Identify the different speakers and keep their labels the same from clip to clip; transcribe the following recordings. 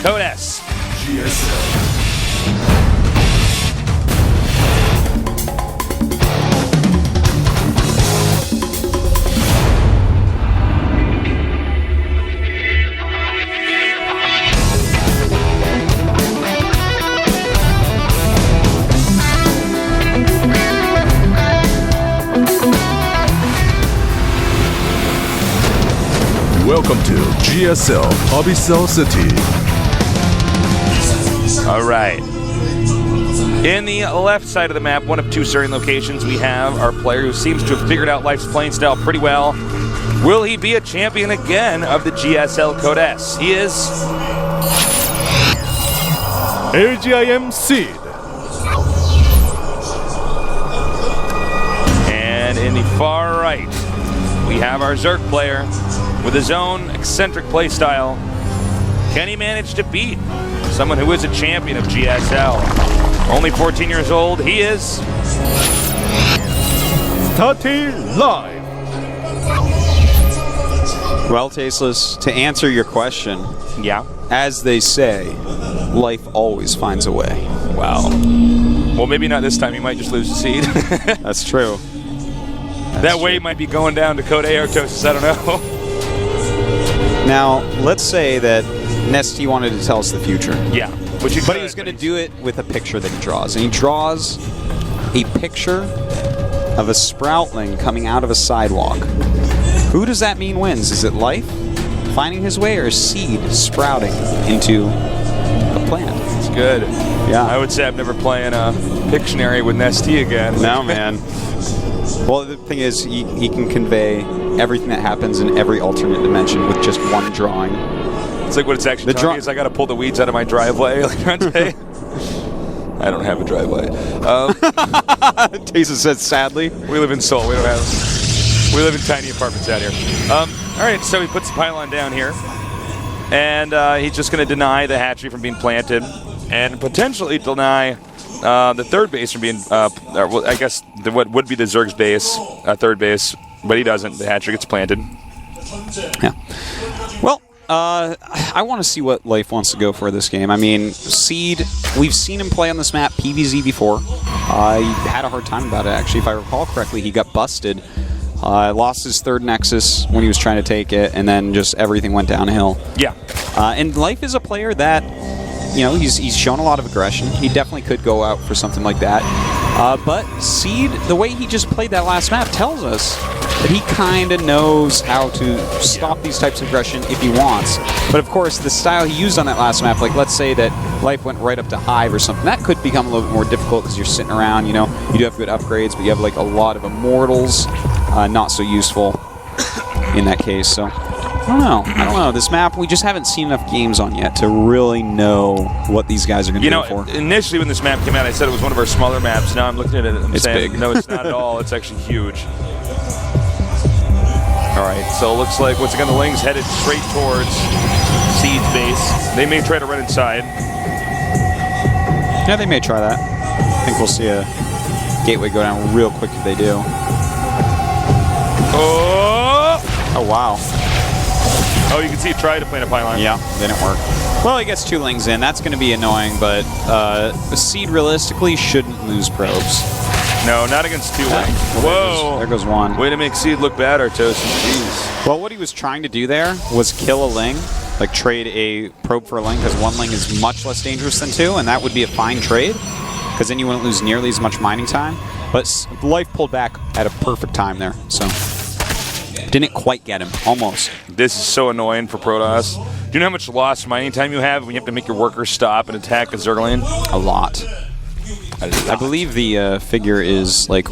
Speaker 1: Code S.
Speaker 2: GSL. Welcome to GSL Abyssal City.
Speaker 1: All right. In the left side of the map, one of two starting locations, we have our player who seems to have figured out life's playing style pretty well. Will he be a champion again of the GSL Code S? He is
Speaker 2: AGIM Seed.
Speaker 1: And in the far right, we have our Zerg player with his own eccentric playstyle. Can he manage to beat someone who is a champion of GSL? Only 14 years old, he is
Speaker 2: Starting live.
Speaker 3: Well, Tasteless, to answer your question,
Speaker 1: yeah.
Speaker 3: as they say, life always finds a way.
Speaker 1: Wow. Well, maybe not this time. He might just lose the seed.
Speaker 3: That's true.
Speaker 1: That weight might be going down to Code Aortosis. I don't know.
Speaker 3: Now, let's say that Nesty wanted to tell us the future.
Speaker 1: Yeah.
Speaker 3: But he was going to do it with a picture that he draws. And he draws a picture of a sproutling coming out of a sidewalk. Who does that mean wins? Is it life finding his way, or seed sprouting into a plant?
Speaker 1: It's good.
Speaker 3: Yeah.
Speaker 1: I would say I'm never playing a Pictionary with Nesty again.
Speaker 3: No, man. Well, the thing is, he can convey everything that happens in every alternate dimension with just one drawing.
Speaker 1: It's like what it's actually telling me is I got to pull the weeds out of my driveway. Like today. I don't have a driveway.
Speaker 3: Tayson said sadly.
Speaker 1: We live in Seoul. We live in tiny apartments out here. All right, so he puts the pylon down here, and he's just going to deny the hatchery from being planted, and potentially deny the third base from being, I guess, what would be the Zerg's base, third base, but he doesn't. The hatchery gets planted.
Speaker 3: Yeah. Well, I want to see what Life wants to go for this game. I mean, Seed, we've seen him play on this map, PvZ, before. He had a hard time about it, actually. If I recall correctly, he got busted. Lost his third Nexus when he was trying to take it, and then just everything went downhill.
Speaker 1: Yeah.
Speaker 3: And Life is a player that, you know, he's shown a lot of aggression. He definitely could go out for something like that. But Seed, the way he just played that last map tells us that he kind of knows how to stop these types of aggression if he wants. But of course, the style he used on that last map, like let's say that Life went right up to Hive or something, that could become a little bit more difficult because you're sitting around, you know, you do have good upgrades, but you have like a lot of Immortals, not so useful in that case. So I don't know. This map, we just haven't seen enough games on yet to really know what these guys are going to go for.
Speaker 1: Initially when this map came out, I said it was one of our smaller maps. Now I'm looking at it and I'm saying,
Speaker 3: big.
Speaker 1: No, it's not at all. It's actually huge. All right, so it looks like, once again, the Lings headed straight towards Seed's base. They may try to run inside.
Speaker 3: Yeah, they may try that. I think we'll see a gateway go down real quick if they do. Oh, wow.
Speaker 1: Oh, you can see it tried to plant a pylon.
Speaker 3: Yeah, didn't work. Well, he gets two Lings in. That's going to be annoying, but Seed realistically shouldn't lose probes.
Speaker 1: No, not against two Lings. Whoa.
Speaker 3: There goes one.
Speaker 1: Way to make Seed look bad, Artosis. Jeez.
Speaker 3: Well, what he was trying to do there was kill a Ling, like trade a probe for a Ling, because one Ling is much less dangerous than two, and that would be a fine trade, because then you wouldn't lose nearly as much mining time. But Life pulled back at a perfect time there, so didn't quite get him, almost.
Speaker 1: This is so annoying for Protoss. Do you know how much lost mining time you have when you have to make your workers stop and attack a Zergling?
Speaker 3: A lot. I believe the figure is like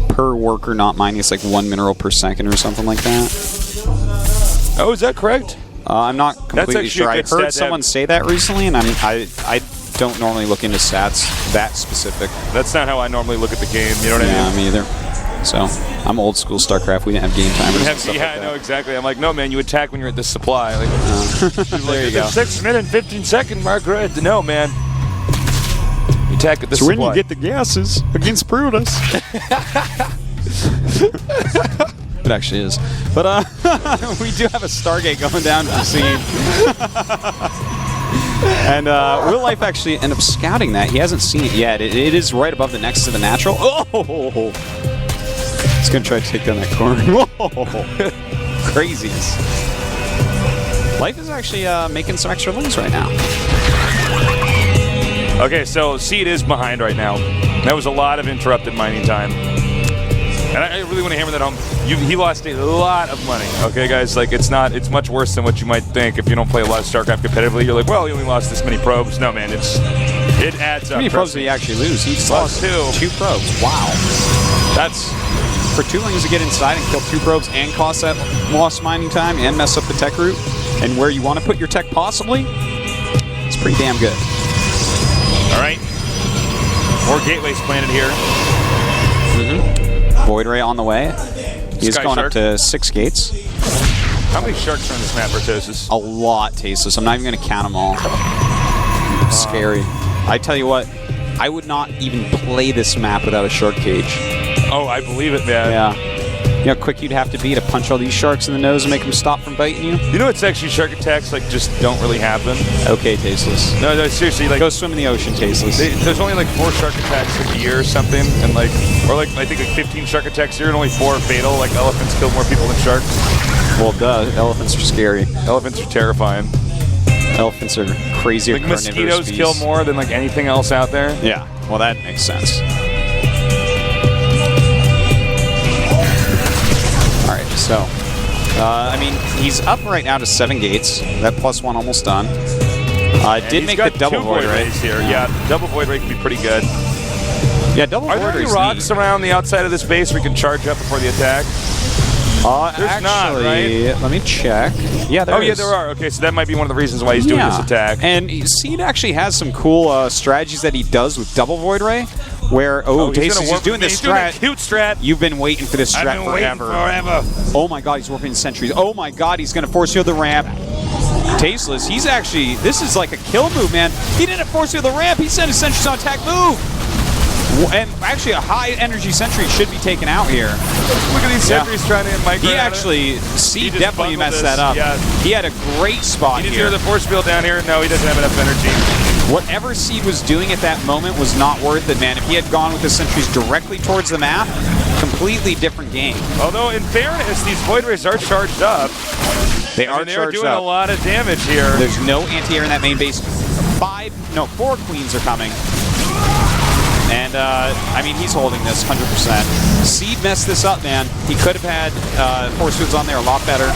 Speaker 3: per worker not mining, it's like 1 mineral per second or something like that.
Speaker 1: Oh, is that correct?
Speaker 3: I'm not completely sure. I heard someone say that recently, and I don't normally look into stats that specific.
Speaker 1: That's not how I normally look at the game. You know what I mean?
Speaker 3: Yeah, me either. So I'm old school StarCraft. We didn't have game timers.
Speaker 1: Yeah, I know exactly. I'm like, no, man, you attack when you're at this supply. Like,
Speaker 3: there you go.
Speaker 1: 6 minute and 15 second mark, right? No, man. You attack at this supply.
Speaker 3: When you get the gases against Brutus. It actually is. But we do have a Stargate going down to the scene. And Real Life actually ended up scouting that. He hasn't seen it yet. It is right above the Nexus of the Natural. Oh! He's going to try to take down that corner. Whoa! Craziness. Life is actually making some extra lanes right now.
Speaker 1: Okay, so Seed is behind right now. That was a lot of interrupted mining time. And I really want to hammer that home. He lost a lot of money. Okay, guys, like it's much worse than what you might think if you don't play a lot of StarCraft competitively. You're like, well, he only lost this many probes. No, man, it adds up.
Speaker 3: How many probes did he actually lose? He lost two probes. Wow. That's for 2 lanes to get inside and kill 2 probes and cost that lost mining time and mess up the tech route and where you want to put your tech possibly. It's pretty damn good.
Speaker 1: All right. More gateways planted here.
Speaker 3: Void Ray on the way. He's
Speaker 1: Sky
Speaker 3: going
Speaker 1: Shark.
Speaker 3: up to 6 gates.
Speaker 1: How many sharks are on this map, Bertosis?
Speaker 3: A lot, Tasteless. I'm not even going to count them all. Scary. I tell you what, I would not even play this map without a shark cage.
Speaker 1: Oh, I believe it, man.
Speaker 3: Yeah. You know how quick you'd have to be to punch all these sharks in the nose and make them stop from biting you?
Speaker 1: You know, it's actually shark attacks like just don't really happen.
Speaker 3: Okay, Tasteless.
Speaker 1: No, seriously, like
Speaker 3: Go swim in the ocean, Tasteless.
Speaker 1: there's only like 4 shark attacks a year or something, and like, or like I think like 15 shark attacks a year, and only 4 are fatal. Like elephants kill more people than sharks.
Speaker 3: Well, duh. Elephants are scary.
Speaker 1: Elephants are terrifying.
Speaker 3: Elephants are crazy.
Speaker 1: Like mosquitoes kill more than like anything else out there.
Speaker 3: Yeah. Well, that makes sense. All right. So, I mean, he's up right now to 7 gates. That +1 almost done.
Speaker 1: And
Speaker 3: Did
Speaker 1: he's
Speaker 3: make
Speaker 1: got
Speaker 3: the double
Speaker 1: 2
Speaker 3: void ray
Speaker 1: rays here. Yeah, double void ray can be pretty good.
Speaker 3: Yeah, double
Speaker 1: Are
Speaker 3: void
Speaker 1: there any
Speaker 3: ray's
Speaker 1: rocks
Speaker 3: neat.
Speaker 1: around the outside of this base we can charge up before the attack? There's
Speaker 3: actually,
Speaker 1: not, right?
Speaker 3: Let me check. Yeah, there is.
Speaker 1: Yeah, there are. Okay, so that might be one of the reasons why he's doing this attack.
Speaker 3: And Seed actually has some cool strategies that he does with double void ray, where he's doing this strat.
Speaker 1: Doing a cute strat.
Speaker 3: You've been waiting for this strat
Speaker 1: I've been waiting forever.
Speaker 3: Oh my god, he's warping sentries. Oh my god, he's going to force field the ramp. Tasteless, he's actually, this is like a kill move, man. He didn't force field the ramp, he sent his sentries on attack move. And actually, a high energy sentry should be taken out here.
Speaker 1: Look at these sentries trying to micro.
Speaker 3: He actually, Seed
Speaker 1: just
Speaker 3: definitely
Speaker 1: bungled
Speaker 3: messed
Speaker 1: this.
Speaker 3: that up.
Speaker 1: Yeah.
Speaker 3: He had a great spot
Speaker 1: He didn't
Speaker 3: here.
Speaker 1: hear the force field down here. No, he doesn't have enough energy.
Speaker 3: Whatever Seed was doing at that moment was not worth it, man. If he had gone with the sentries directly towards the map, completely different game.
Speaker 1: Although, in fairness, these void rays are charged up.
Speaker 3: They are
Speaker 1: They're
Speaker 3: charged
Speaker 1: doing
Speaker 3: up.
Speaker 1: a lot of damage here.
Speaker 3: There's no anti-air in that main base. 4 queens are coming. And, I mean, he's holding this 100%. Seed messed this up, man. He could have had force fields on there a lot better.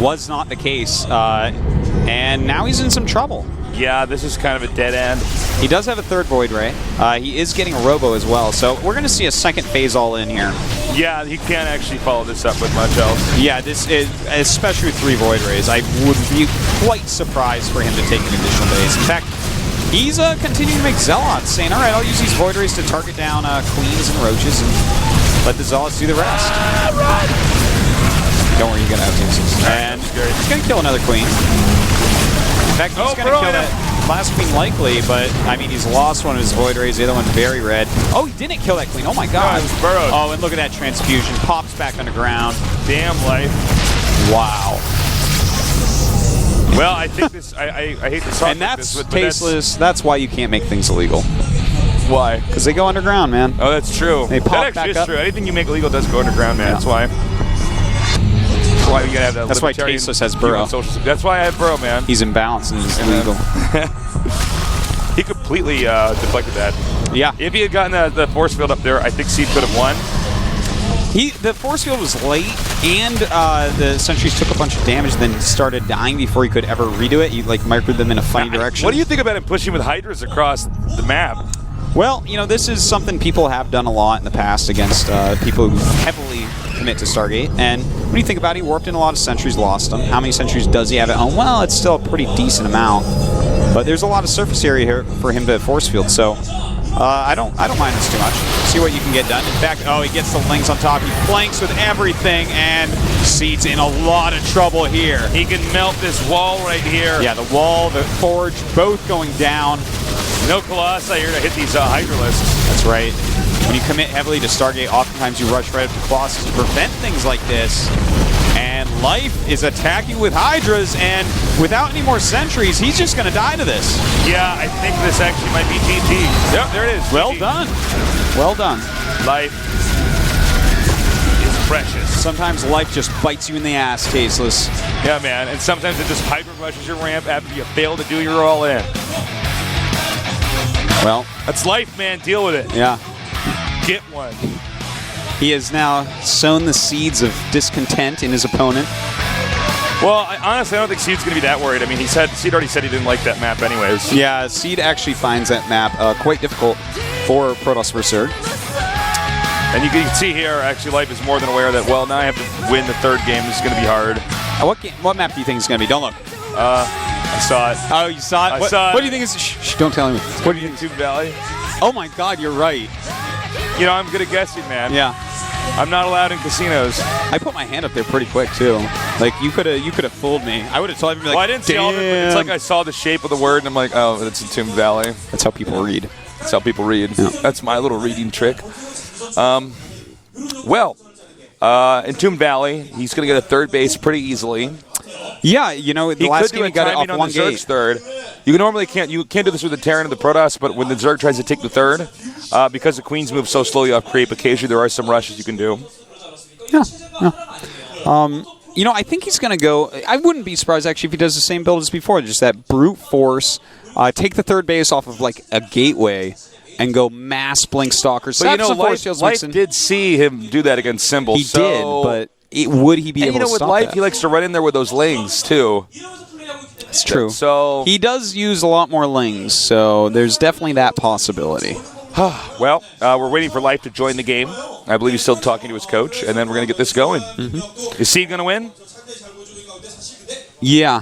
Speaker 3: Was not the case. And now he's in some trouble.
Speaker 1: Yeah, this is kind of a dead end.
Speaker 3: He does have a 3rd Void Ray. He is getting a Robo as well. So we're going to see a 2nd phase all in here.
Speaker 1: Yeah, he can't actually follow this up with much else.
Speaker 3: Yeah, this is, especially with 3 Void Rays, I would be quite surprised for him to take an additional base. In fact, he's continuing to make Zealots, saying, all right, I'll use these Void Rays to target down Queens and Roaches and let the Zealots do the rest. Don't worry, you're going to have Tasteless. And he's going to kill another Queen. In fact, he's going to kill that last Queen likely, but, I mean, he's lost one of his Void Rays, the other one very red. Oh, he didn't kill that Queen. Oh, my God.
Speaker 1: No, it was burrowed.
Speaker 3: Oh, and look at that transfusion. Pops back underground.
Speaker 1: Damn life.
Speaker 3: Wow.
Speaker 1: Well, I think this. I hate to talk
Speaker 3: And
Speaker 1: like
Speaker 3: that's
Speaker 1: this, but
Speaker 3: Tasteless. That's why you can't make things illegal.
Speaker 1: Why?
Speaker 3: Because they go underground, man.
Speaker 1: Oh, that's true.
Speaker 3: They pop
Speaker 1: that actually
Speaker 3: back
Speaker 1: is
Speaker 3: up.
Speaker 1: true. Anything you make illegal does go underground, man.
Speaker 3: Yeah.
Speaker 1: That's why. That's why we gotta have that.
Speaker 3: That's why
Speaker 1: libertarian
Speaker 3: Tasteless has
Speaker 1: human
Speaker 3: Burrow.
Speaker 1: social- That's why I have Burrow, man.
Speaker 3: He's in balance and he's illegal.
Speaker 1: He completely deflected that.
Speaker 3: Yeah.
Speaker 1: If he had gotten the force field up there, I think Seed could have won.
Speaker 3: The force field was late, and the sentries took a bunch of damage, then started dying before he could ever redo it. He like microed them in a funny direction.
Speaker 1: What do you think about him pushing with Hydras across the map?
Speaker 3: Well, you know, this is something people have done a lot in the past against people who heavily commit to Stargate. And when you think about it, he warped in a lot of sentries, lost them. How many sentries does he have at home? Well, it's still a pretty decent amount. But there's a lot of surface area here for him to force field, so I don't mind this too much. See what you can get done. In fact, oh, he gets the links on top. He flanks with everything, and Seed's in a lot of trouble here.
Speaker 1: He can melt this wall right here.
Speaker 3: Yeah, the wall, the forge, both going down.
Speaker 1: No Colossi here to hit these Hydralisks.
Speaker 3: That's right. When you commit heavily to Stargate, oftentimes you rush right up to Colossus to prevent things like this. And and Life is attacking with Hydras, and without any more sentries, he's just going to die to this.
Speaker 1: Yeah, I think this actually might be GG. Yep, there it is.
Speaker 3: Well
Speaker 1: GG.
Speaker 3: done. Well done.
Speaker 1: Life is precious.
Speaker 3: Sometimes life just bites you in the ass, Tasteless.
Speaker 1: Yeah, man. And sometimes it just Hydra rushes your ramp after you fail to do your all-in.
Speaker 3: Well,
Speaker 1: That's life, man. Deal with it.
Speaker 3: yeah.
Speaker 1: Get one.
Speaker 3: He has now sown the seeds of discontent in his opponent.
Speaker 1: Well, honestly, I don't think Seed's going to be that worried. I mean, Seed already said he didn't like that map anyways.
Speaker 3: Yeah, Seed actually finds that map quite difficult for Protoss vs. Zerg.
Speaker 1: And you can see here, actually, Life is more than aware that, well, now I have to win the third game. This is going to be hard.
Speaker 3: What map do you think is going to be? Don't look.
Speaker 1: I saw it.
Speaker 3: Oh, you saw it?
Speaker 1: I saw it.
Speaker 3: What do you think is... Shh, don't tell me.
Speaker 1: What do you think, Tube Valley?
Speaker 3: Oh my God, you're right.
Speaker 1: You know, I'm good at guessing, man.
Speaker 3: Yeah.
Speaker 1: I'm not allowed in casinos.
Speaker 3: I put my hand up there pretty quick, too. Like, you could have fooled me. I would have told everybody, like,
Speaker 1: Well, I didn't see all of it, but it's like I saw the shape of the word, and I'm like, oh, it's in Tomb Valley.
Speaker 3: That's how people read.
Speaker 1: That's how people read.
Speaker 3: Yeah.
Speaker 1: That's my little reading trick. In Tomb Valley, he's going to get a third base pretty easily.
Speaker 3: Yeah, you know, the last game he got it off
Speaker 1: on
Speaker 3: one
Speaker 1: the Zerg's
Speaker 3: gate.
Speaker 1: third. You normally can't do this with the Terran and the Protoss, but when the Zerg tries to take the third, because the Queens move so slowly off creep, occasionally there are some rushes you can do.
Speaker 3: Yeah. You know, I think he's going to go... I wouldn't be surprised, actually, if he does the same build as before. Just that brute force, take the third base off of, like, a gateway, and go mass Blink Stalkers.
Speaker 1: But, you know, Life did see him do that against Symbol.
Speaker 3: He did, but would he be able to stop
Speaker 1: with Life,
Speaker 3: that?
Speaker 1: he likes to run in there with those lings, too.
Speaker 3: It's true.
Speaker 1: So
Speaker 3: he does use a lot more lings, so there's definitely that possibility.
Speaker 1: Well, we're waiting for Life to join the game. I believe he's still talking to his coach, and then we're going to get this going. Mm-hmm. Is Seed going to win?
Speaker 3: Yeah.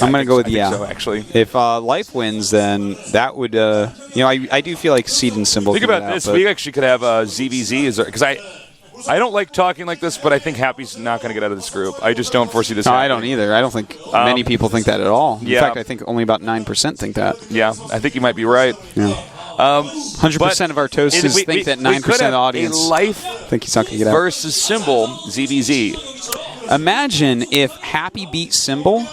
Speaker 3: I'm going to go with
Speaker 1: I think
Speaker 3: yeah.
Speaker 1: so, actually.
Speaker 3: If Life wins, then that would, you know, I do feel like Seed and Symbol.
Speaker 1: Think about this. We actually could have ZVZ, because I don't like talking like this, but I think Happy's not going to get out of this group. I just don't foresee this
Speaker 3: No,
Speaker 1: happening.
Speaker 3: I don't either. I don't think many people think that at all. In
Speaker 1: yeah.
Speaker 3: fact, I think only about 9% think that.
Speaker 1: Yeah, I think you might be right.
Speaker 3: Yeah. 100% of our toasters think that 9% of the audience
Speaker 1: Life
Speaker 3: think he's not going to get out.
Speaker 1: versus Symbol ZVZ.
Speaker 3: Imagine if Happy beat Symbol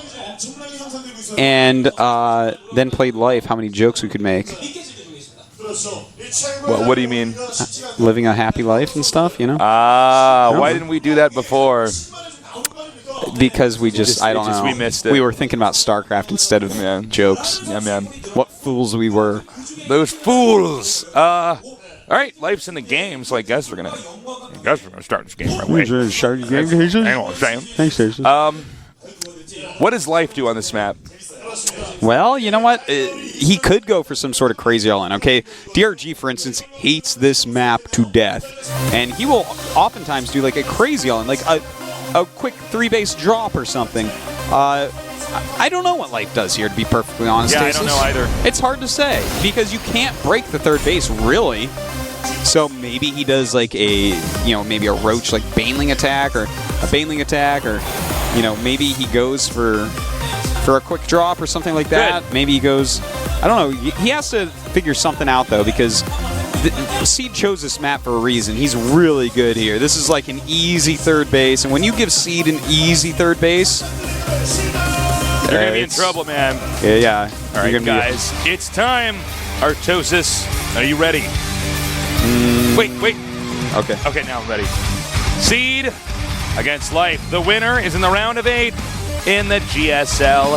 Speaker 3: and then played Life, how many jokes we could make.
Speaker 1: Well, what do you mean?
Speaker 3: Living a happy life and stuff, you know?
Speaker 1: Why didn't we do that before?
Speaker 3: Because we just, I don't know.
Speaker 1: We missed it.
Speaker 3: We were thinking about StarCraft instead of jokes.
Speaker 1: Yeah, man.
Speaker 3: What fools we were.
Speaker 1: Those fools. All right, Life's in the game, so I guess we're gonna start this game right away.
Speaker 3: Start the game,
Speaker 1: Hang on, Sam.
Speaker 3: Thanks, Jason.
Speaker 1: What does Life do on this map?
Speaker 3: Well, you know what? He could go for some sort of crazy all-in, okay? DRG, for instance, hates this map to death. And he will oftentimes do, like, a crazy all-in, like a quick 3-base drop or something. I don't know what Life does here, to be perfectly honest.
Speaker 1: Yeah, I don't know either.
Speaker 3: It's hard to say, because you can't break the third base, really. So maybe he does, like, maybe a Roach, like, Baneling attack, or a Baneling attack, or, you know, maybe he goes for a quick drop or something like that.
Speaker 1: Good.
Speaker 3: Maybe he goes... I don't know. He has to figure something out, though, because Seed chose this map for a reason. He's really good here. This is like an easy third base, and when you give Seed an easy third base...
Speaker 1: You're going to be in trouble, man.
Speaker 3: Yeah.
Speaker 1: All right, guys. It's time. Artosis, are you ready? Wait.
Speaker 3: Okay.
Speaker 1: Okay, now I'm ready. Seed against Life. The winner is in the round of 8 in the GSL